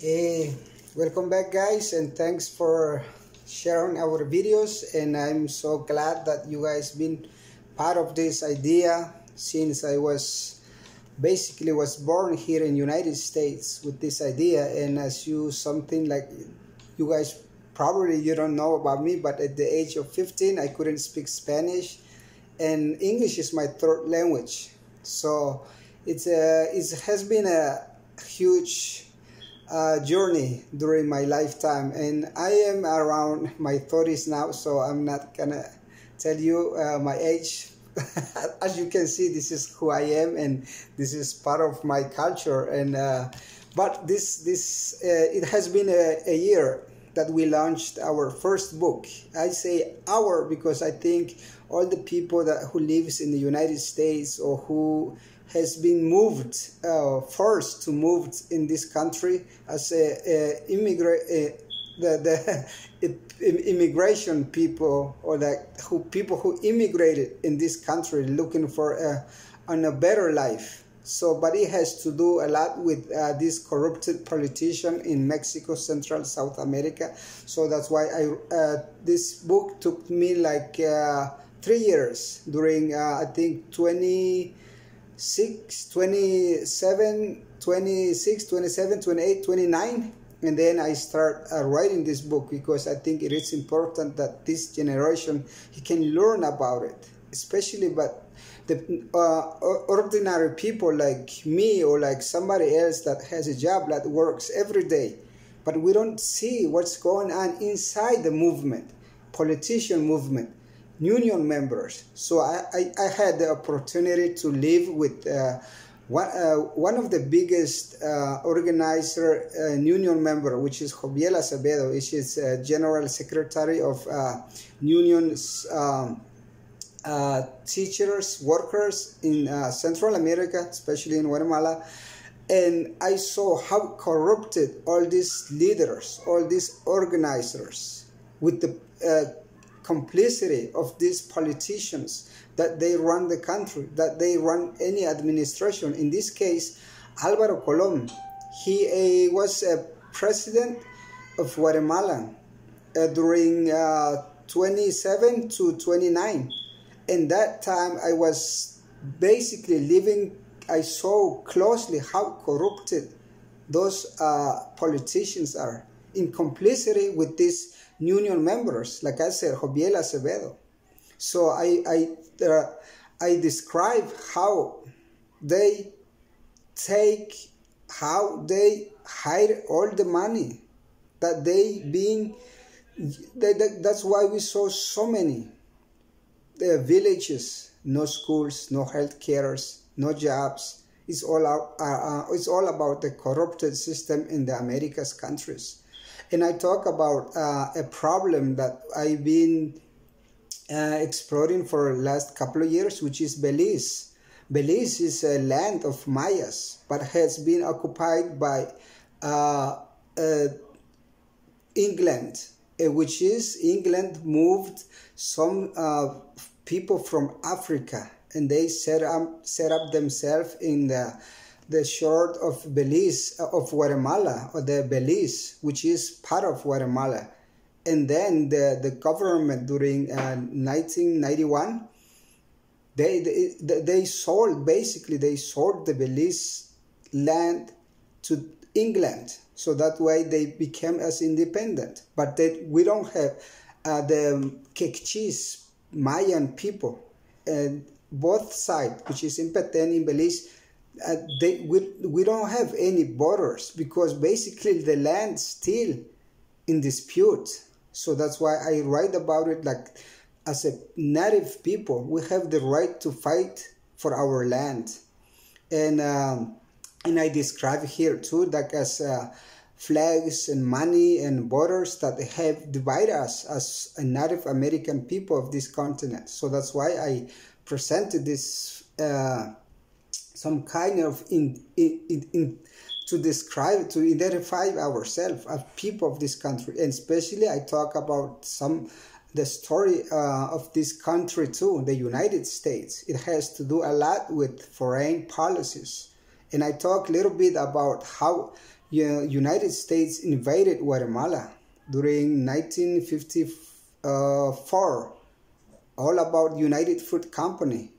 Hey, welcome back guys, and thanks for sharing our videos. And I'm so glad that you guys been part of this idea since I was born here in United States with this idea. And as you something like you guys probably you don't know about me, but at the age of 15 I couldn't speak Spanish, and English is my third language. So it has been a huge journey during my lifetime, and I am around my 30s now, so I'm not gonna tell you my age. As you can see, this is who I am, and this is part of my culture. And but this it has been a year that we launched our first book. I say our because I think all the people who lives in the United States or who has been moved, forced to move in this country as immigration people, or people who immigrated in this country looking for a better life. So, but it has to do a lot with this corrupted politician in Mexico, Central South America. So that's why this book took me like 3 years during I think 26, 27, 28, 29. And then I start writing this book because I think it is important that this generation he can learn about it, especially but the ordinary people like me or like somebody else that has a job that works every day, but we don't see what's going on inside the movement, politician movement, union members. So I had the opportunity to live with one of the biggest organizer union member, which is Joviel Acevedo, which is General Secretary of unions, teachers, workers in Central America, especially in Guatemala. And I saw how corrupted all these leaders, all these organizers, with the complicity of these politicians, that they run the country, that they run any administration. In this case, Alvaro Colom, he was a president of Guatemala during 27 to 29. And that time I was basically living, I saw closely how corrupted those politicians are, in complicity with these union members, like I said, Joviel Acevedo. So I describe how they hide all the money that that's why we saw so many villages, no schools, no health cares, no jobs. It's all about the corrupted system in the Americas countries. And I talk about a problem that I've been exploring for the last couple of years, which is Belize. Belize is a land of Mayas, but has been occupied by England, which is England moved some people from Africa, and they set up themselves in the shore of Belize, of Guatemala, or the Belize, which is part of Guatemala. And then the government during 1991, they sold the Belize land to England, so that way they became as independent. But we don't have the Quechis, Mayan people, and both sides, which is in Petén, in Belize, we don't have any borders, because basically the land still in dispute. So that's why I write about it, like as a native people, we have the right to fight for our land. And I describe here too that as flags and money and borders that have divided us as a Native American people of this continent. So that's why I presented this some kind of to describe, to identify ourselves as people of this country. And especially I talk about the story of this country too, the United States. It has to do a lot with foreign policies. And I talk a little bit about how United States invaded Guatemala during 1954, all about United Fruit Company.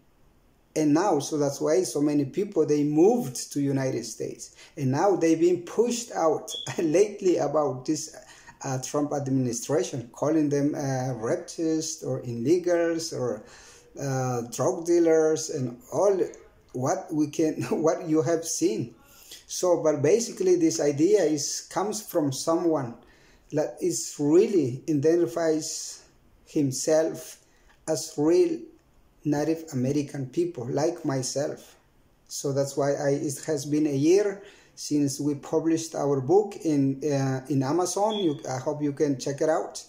And now, so that's why so many people, they moved to United States. And now they've been pushed out lately about this Trump administration, calling them rapists or illegals or drug dealers and all what you have seen. So, but basically this idea comes from someone that is really identifies himself as real Native American people like myself. So that's why it has been a year since we published our book in Amazon. I hope you can check it out,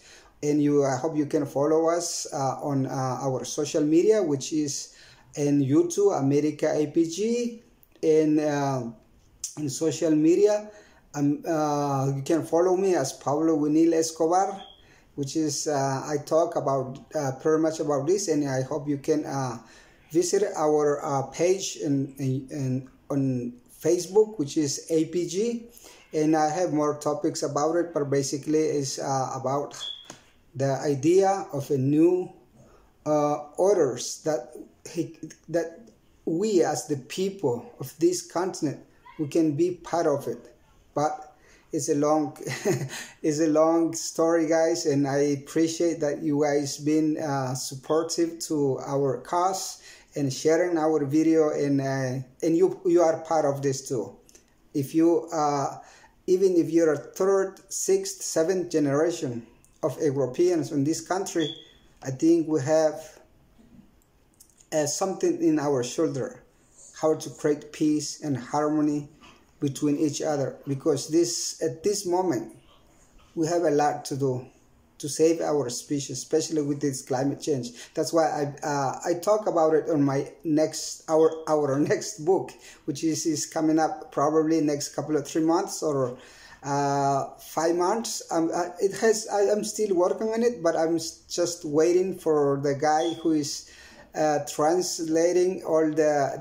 and I hope you can follow us on our social media, which is in YouTube, America APG, and in social media. You can follow me as Pablo Winil Escobar, which is I talk about pretty much about this, and I hope you can visit our page on Facebook, which is APG, and I have more topics about it, but basically it's about the idea of a new orders that we as the people of this continent, we can be part of it. But it's a long it's a long story, guys, and I appreciate that you guys been supportive to our cause and sharing our video, and you are part of this too. If you even if you're a third, sixth, seventh generation of Europeans in this country, I think we have something in our shoulder, how to create peace and harmony between each other, because at this moment we have a lot to do to save our species, especially with this climate change. That's why I talk about it on my our next book, which is coming up probably next couple of 3 months or 5 months. I'm still working on it, but I'm just waiting for the guy who is translating all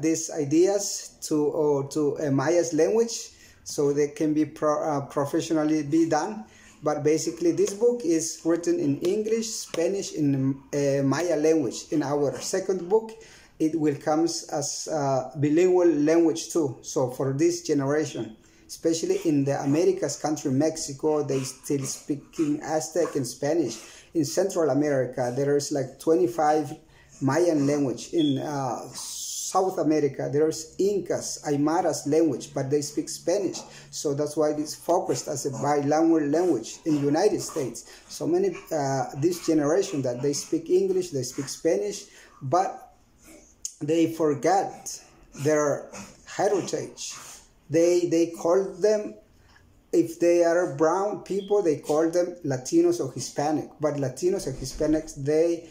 these ideas to Maya's language, so they can be professionally be done. But basically, this book is written in English, Spanish, in Maya language. In our second book, it will come as bilingual language too. So for this generation, especially in the Americas country, Mexico, they still speaking Aztec and Spanish. In Central America, there is like 25 Mayan language. In South America, there's Incas, Aymaras language, but they speak Spanish. So that's why it's focused as a bilingual language in the United States. So many, this generation that they speak English, they speak Spanish, but they forget their heritage. They call them, if they are brown people, they call them Latinos or Hispanic. But Latinos and Hispanics, they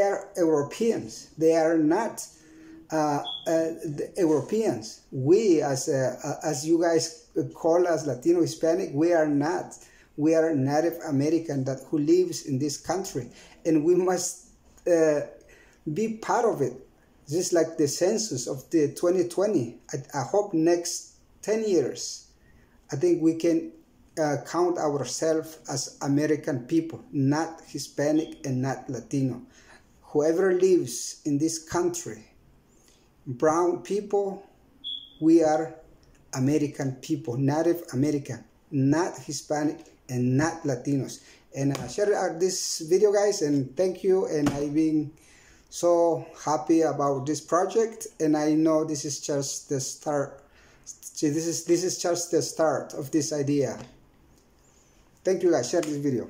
are Europeans. They are not the Europeans. We, as you guys call us Latino, Hispanic, we are not. We are Native American who lives in this country, and we must be part of it. Just like the census of the 2020. I hope next 10 years, I think we can count ourselves as American people, not Hispanic and not Latino. Whoever lives in this country, brown people, we are American people, Native American, not Hispanic and not Latinos. And share out this video, guys, and thank you. And I've been so happy about this project, and I know this is just the start. This is just the start of this idea. Thank you, guys. Share this video.